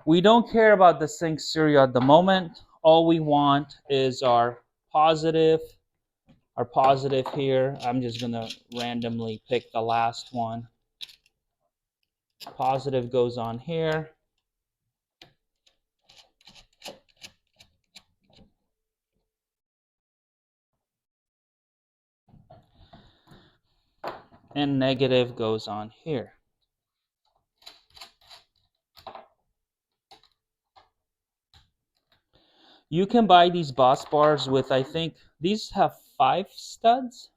We don't care about the sync serial at the moment. All we want is our positive here. I'm just going to randomly pick the last one. Positive goes on here. and negative goes on here. You can buy these bus bars with, I think, these have 5 studs.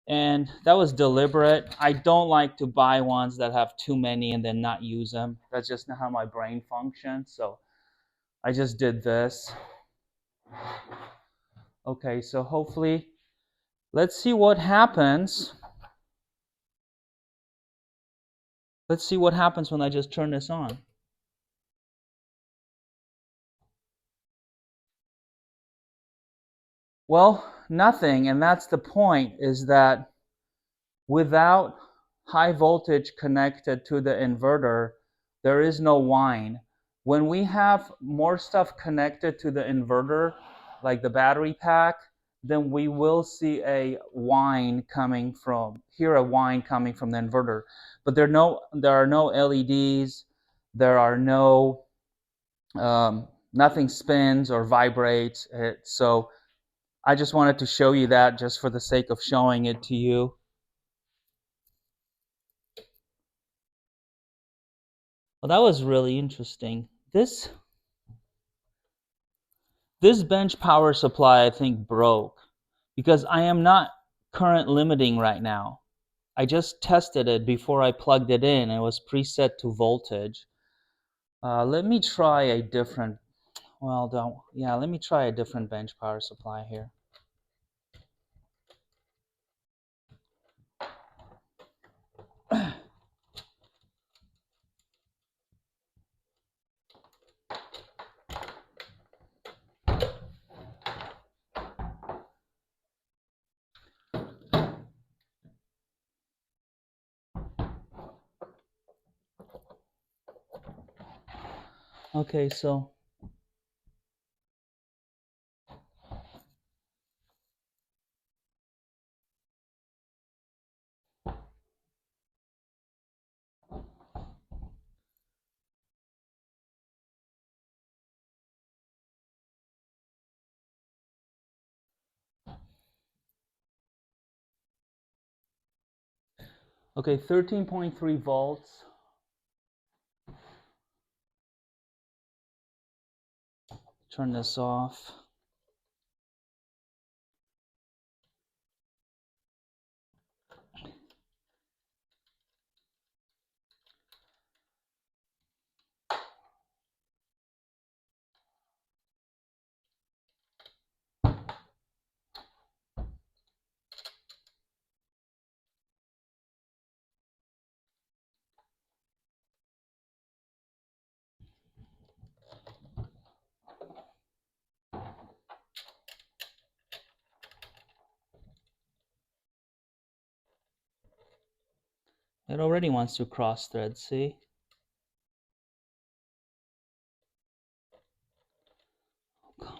And that was deliberate. I don't like to buy ones that have too many and then not use them. That's just not how my brain functions. So I just did this. Okay, so hopefully, let's see what happens. Let's see what happens when I just turn this on. Well, nothing, and that's the point, is that without high voltage connected to the inverter, there is no whine. When we have more stuff connected to the inverter, like the battery pack, then we will see a whine coming from the inverter. But there are no LEDs, there are no nothing spins or vibrates. So I just wanted to show you that just for the sake of showing it to you. Well, that was really interesting. This bench power supply, I think, broke because I am not current limiting right now. I just tested it before I plugged it in. It was preset to voltage. Let me try a different, let me try a different bench power supply here. Okay, so okay, 13.3 volts. Turn this off. It already wants to cross thread, see? Oh, come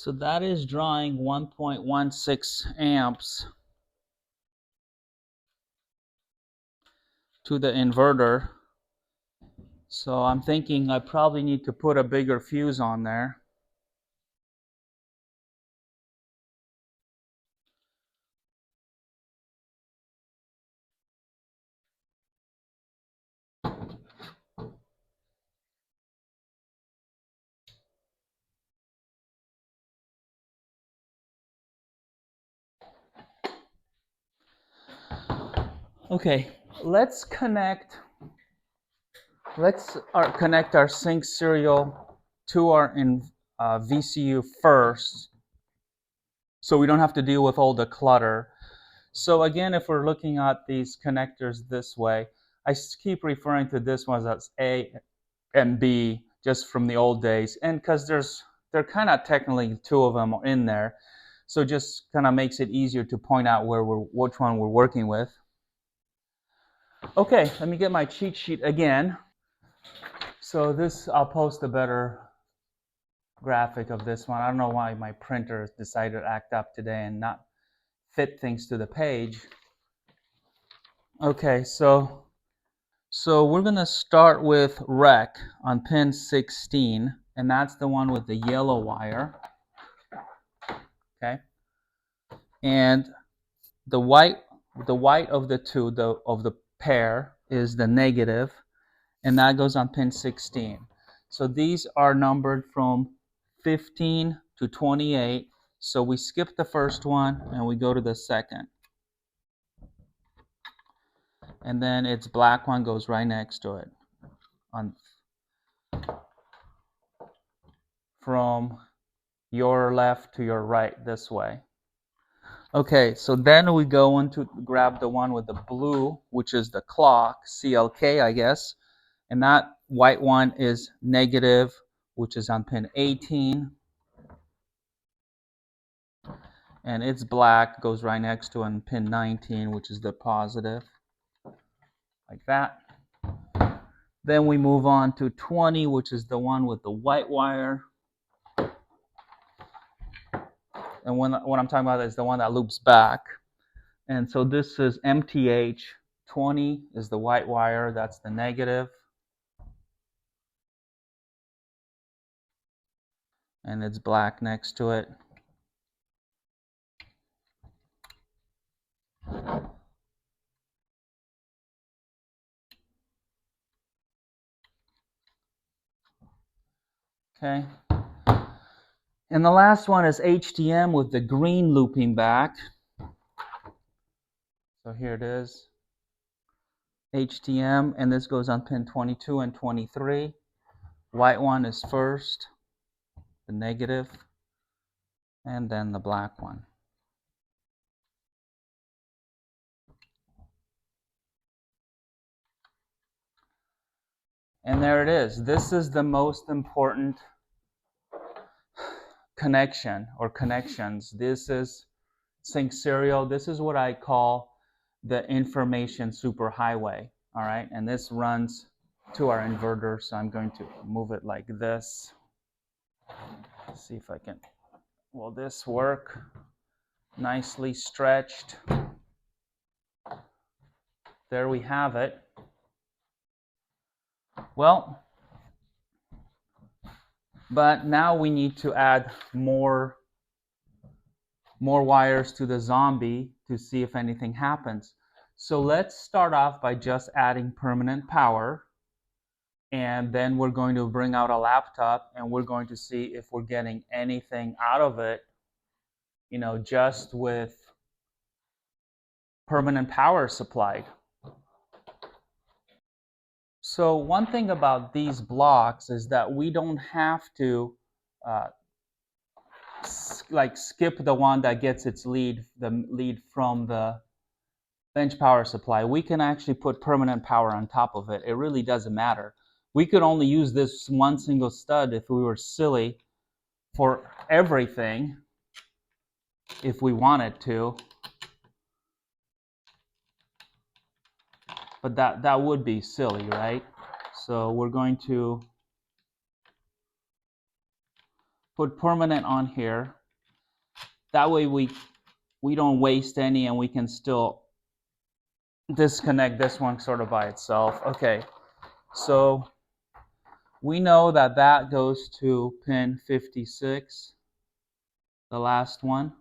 So that is drawing 1.16 amps to the inverter. So I'm thinking I probably need to put a bigger fuse on there. Okay, let's connect our sync serial to our VCU first, so we don't have to deal with all the clutter. So again, if we're looking at these connectors this way, I keep referring to this one as A and B, just from the old days, and because there kind of technically 2 of them in there, so just kind of makes it easier to point out which one we're working with. Okay, let me get my cheat sheet again. So this, I'll post a better graphic of this one. I don't know why my printer decided to act up today and not fit things to the page. Okay, so we're going to start with rec on pin 16, and that's the one with the yellow wire. Okay, and the white of the two, of the pair, is the negative, and that goes on pin 16. So these are numbered from 15 to 28. So we skip the first one and we go to the second. And then its black one goes right next to it, on from your left to your right this way. Okay, so then we go into grab the one with the blue, which is the clock, CLK, I guess. And that white one is negative, which is on pin 18. And its black goes right next to on pin 19, which is the positive, like that. Then we move on to 20, which is the one with the white wire. And what I'm talking about is the one that loops back. And so this is MTH. 20 is the white wire, that's the negative. And it's black next to it. Okay. And the last one is HTM with the green looping back. So here it is. HTM, and this goes on pin 22 and 23. White one is first, the negative, and then the black one. And there it is. This is the most important connection or connections. This is sync serial. This is what I call the information superhighway. All right, and this runs to our inverter. So I'm going to move it like this. Let's see if I can. Will this work? Nicely stretched. There we have it. Well, but now we need to add more wires to the zombie to see if anything happens. So let's start off by just adding permanent power, and then we're going to bring out a laptop and we're going to see if we're getting anything out of it, you know, just with permanent power supplied. So one thing about these blocks is that we don't have to like skip the one that gets its lead, the lead from the bench power supply. We can actually put permanent power on top of it. It really doesn't matter. We could only use this one single stud if we were silly for everything, if we wanted to. But that would be silly, right? So we're going to put permanent on here. That way we don't waste any, and we can still disconnect this one sort of by itself. Okay, so we know that that goes to pin 56, the last one.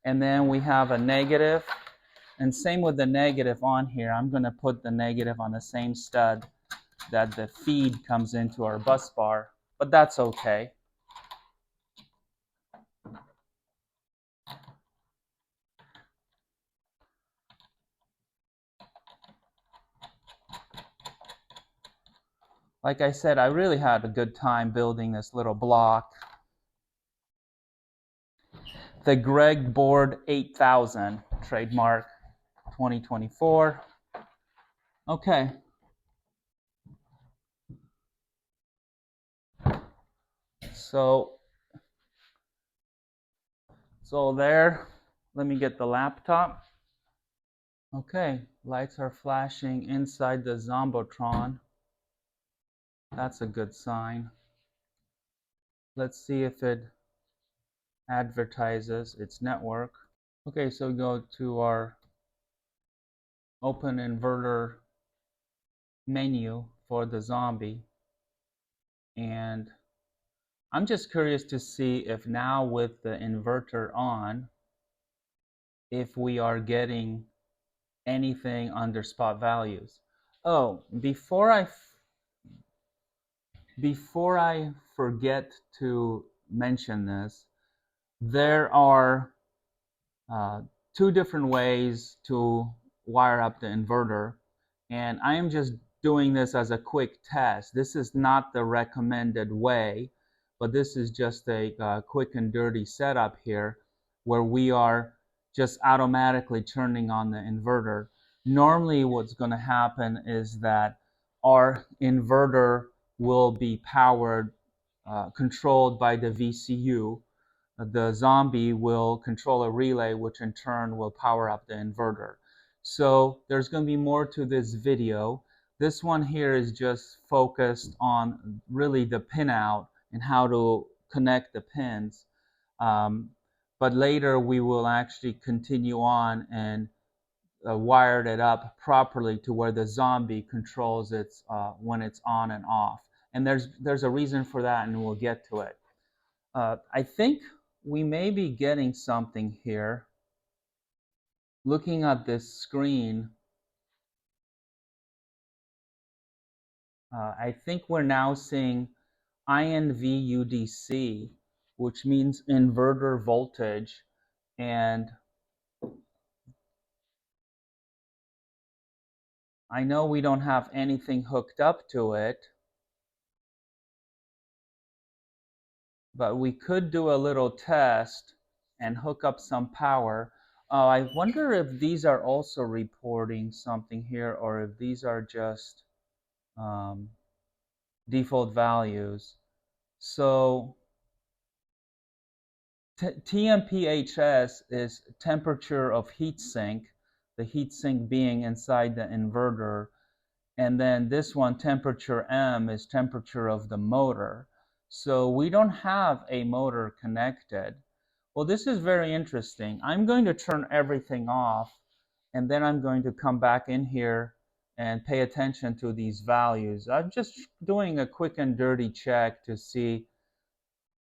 And then we have a negative. And same with the negative on here. I'm going to put the negative on the same stud that the feed comes into our bus bar, but that's okay. Like I said, I really had a good time building this little block. The Greg Board 8000, trademark 2024. Okay. So there, let me get the laptop. Okay, lights are flashing inside the Zombotron. That's a good sign. Let's see if it advertises its network. Okay, so go to our open inverter menu for the Zombie, and I'm just curious to see if now with the inverter on, if we are getting anything under spot values. Oh, before I forget to mention this, there are uh, two different ways to wire up the inverter, and I am just doing this as a quick test. This is not the recommended way, but this is just a quick and dirty setup here where we are just automatically turning on the inverter. Normally what's going to happen is that our inverter will be powered, controlled by the VCU. The Zombie will control a relay, which in turn will power up the inverter. So there's going to be more to this video. This one here is just focused on really the pinout and how to connect the pins. But later we will actually continue on and wired it up properly to where the Zombie controls its when it's on and off. And there's a reason for that, and we'll get to it. I think we may be getting something here. Looking at this screen, I think we're now seeing INVUDC, which means inverter voltage, and I know we don't have anything hooked up to it, but we could do a little test and hook up some power. I wonder if these are also reporting something here, or if these are just default values. So TMPHS is temperature of heatsink, the heatsink being inside the inverter, and then this one, temperature M, is temperature of the motor. So we don't have a motor connected. Well, this is very interesting. I'm going to turn everything off, and then I'm going to come back in here and pay attention to these values. I'm just doing a quick and dirty check to see,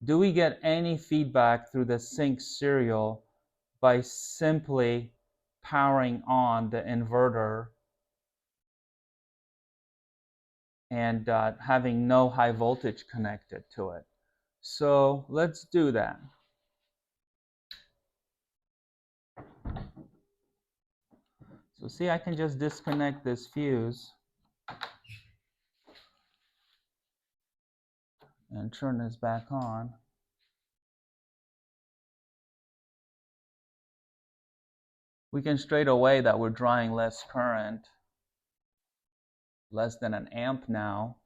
do we get any feedback through the sync serial by simply powering on the inverter and having no high voltage connected to it? So let's do that. So see, I can just disconnect this fuse and turn this back on. We can straight away that we're drawing less current, less than an amp now.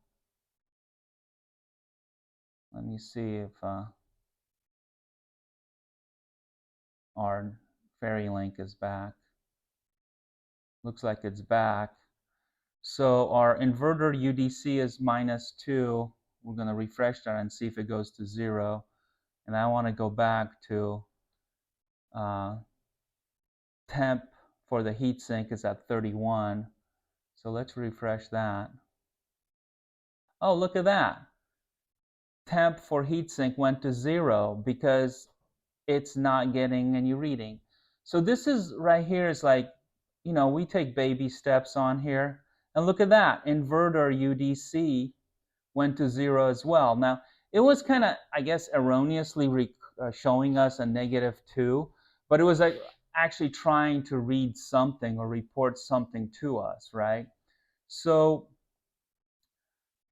Let me see if our fairy link is back. Looks like it's back. So our inverter UDC is -2. We're going to refresh that and see if it goes to 0. And I want to go back to temp for the heatsink is at 31. So let's refresh that. Oh, look at that. Temp for heatsink went to 0 because it's not getting any reading. So this is right here is like, you know, we take baby steps on here. And look at that. Inverter UDC went to 0 as well. Now, it was kind of, I guess, erroneously showing us a -2, but it was like actually trying to read something or report something to us, right? So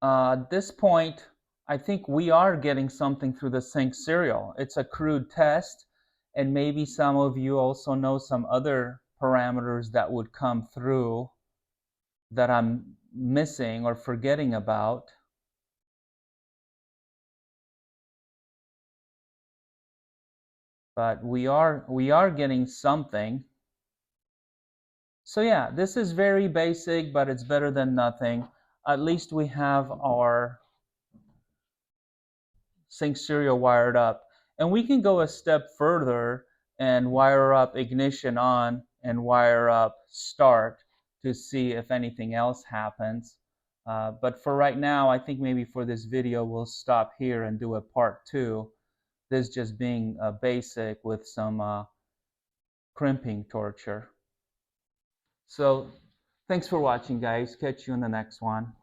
at this point, I think we are getting something through the sync serial. It's a crude test, and maybe some of you also know some other parameters that would come through that I'm missing or forgetting about. But we are getting something. So yeah, this is very basic, but it's better than nothing. At least we have our sync serial wired up. And we can go a step further and wire up ignition on and wire up start to see if anything else happens. But for right now, I think maybe for this video, we'll stop here and do a part 2. This just being basic with some crimping torture. So thanks for watching, guys. Catch you in the next one.